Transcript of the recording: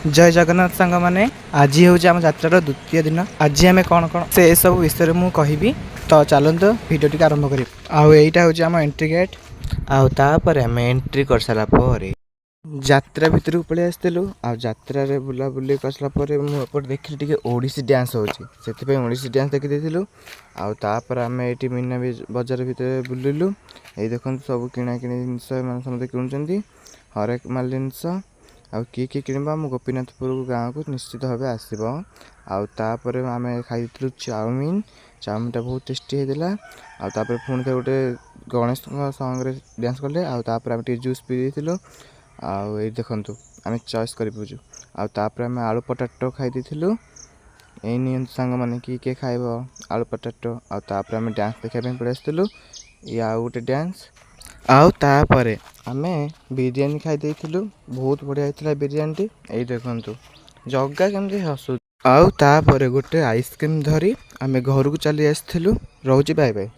जय जगन्नाथ सांग मैंने आज हूँ आम यात्रार द्वितीय दिन। आज आम कौन कौन से सब विषय में कहबी तो चलते भिडियो टी आरंभ कर। आईटा हूँ आम एंट्री गेट। आपर आम एंट्री कर सारापर यात्रा भितर पलि आसलु। आत्रा बुलाबुली कर सारापर मुझे देखिली टे ओडिसी डांस होती ओडिसी डांस देखी। आपर आम ये मीना बजार भितर बुलिलु। ये देखो सब किणा कि जिनस समझे किणुंट हरेक माल जिनस किए किए किणवा मो गोपीनाथपुर गाँव को निश्चित भाव आसब। आपर आम खाई चाउमिन चाउमिनटा बहुत टेस्टी होता। आपर पुणी थे गोटे गणेश संगे डांस कले। आपर आम जूस पी देलु। ये देखु आम चॉइस कर पूजु। आपर आम आलू पटाटो खाई देलु। यही नि सांग मैंने किए खाइब आलू पटाटो। आपर आम डांस देखा पड़े आसलु। ये आउ गोटे डांस। आपर आम बिरियानी खाई देलु। बहुत बढ़िया होता बिरियानी। यही देखु जगह केमती हसु। आपर गोटे आइसक्रीम धरी आम घर को चली आसलु। रोची बाय बाय।